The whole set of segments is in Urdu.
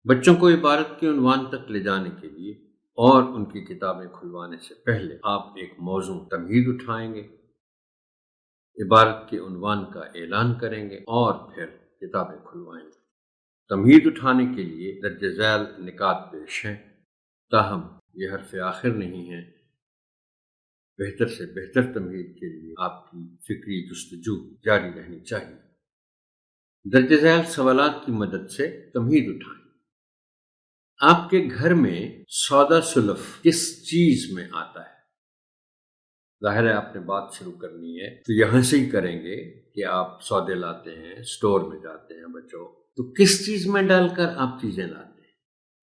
بچوں کو عبارت کے عنوان تک لے جانے کے لیے اور ان کی کتابیں کھلوانے سے پہلے آپ ایک موضوع تمہید اٹھائیں گے، عبارت کے عنوان کا اعلان کریں گے اور پھر کتابیں کھلوائیں گے۔ تمہید اٹھانے کے لیے درج ذیل نکات پیش ہیں، تاہم یہ حرف آخر نہیں ہے۔ بہتر سے بہتر تمہید کے لیے آپ کی فکری جستجو جاری رہنی چاہیے۔ درج ذیل سوالات کی مدد سے تمہید اٹھائیں۔ آپ کے گھر میں سودا سلف کس چیز میں آتا ہے؟ ظاہر ہے آپ نے بات شروع کرنی ہے تو یہاں سے ہی کریں گے کہ آپ سودے لاتے ہیں، سٹور میں جاتے ہیں بچوں، تو کس چیز میں ڈال کر آپ چیزیں لاتے ہیں؟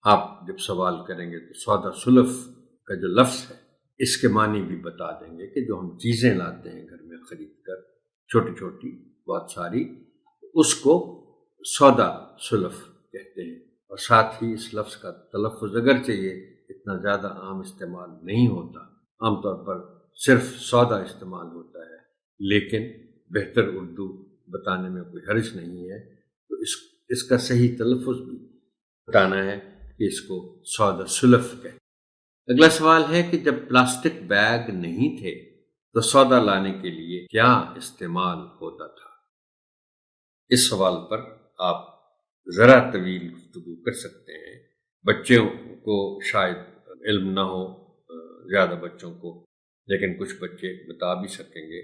آپ جب سوال کریں گے تو سودا سلف کا جو لفظ ہے اس کے معنی بھی بتا دیں گے کہ جو ہم چیزیں لاتے ہیں گھر میں خرید کر، چھوٹی چھوٹی بہت ساری، اس کو سودا سلف کہتے ہیں۔ اور ساتھ ہی اس لفظ کا تلفظ اگرچہ یہ اتنا زیادہ عام استعمال نہیں ہوتا، عام طور پر صرف سودا استعمال ہوتا ہے، لیکن بہتر اردو بتانے میں کوئی حرج نہیں ہے، تو اس کا صحیح تلفظ بھی بتانا ہے کہ اس کو سودا سلف کہتے ہیں۔ اگلا سوال ہے کہ جب پلاسٹک بیگ نہیں تھے تو سودا لانے کے لیے کیا استعمال ہوتا تھا؟ اس سوال پر آپ ذرا طویل گفتگو کر سکتے ہیں۔ بچوں کو شاید علم نہ ہو، زیادہ بچوں کو، لیکن کچھ بچے بتا بھی سکیں گے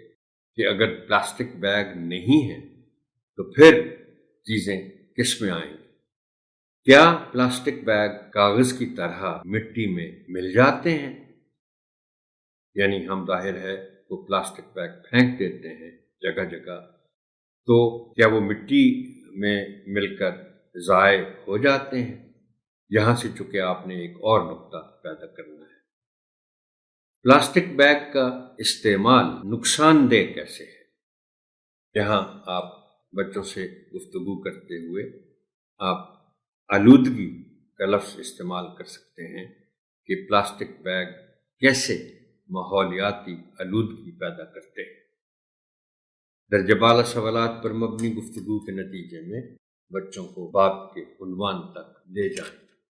کہ اگر پلاسٹک بیگ نہیں ہے تو پھر چیزیں کس میں آئیں گی؟ کیا پلاسٹک بیگ کاغذ کی طرح مٹی میں مل جاتے ہیں؟ یعنی ہم ظاہر ہے وہ پلاسٹک بیگ پھینک دیتے ہیں جگہ جگہ، تو کیا وہ مٹی میں مل کر ضائع ہو جاتے ہیں؟ یہاں سے چونکہ آپ نے ایک اور نقطہ پیدا کرنا ہے۔ پلاسٹک بیگ کا استعمال نقصان دہ کیسے ہے؟ یہاں آپ بچوں سے گفتگو کرتے ہوئے آپ آلودگی کا لفظ استعمال کر سکتے ہیں کہ پلاسٹک بیگ کیسے ماحولیاتی آلودگی پیدا کرتے ہیں۔ درجہ بالا سوالات پر مبنی گفتگو کے نتیجے میں بچوں کو بات کے عنوان تک لے جائیں۔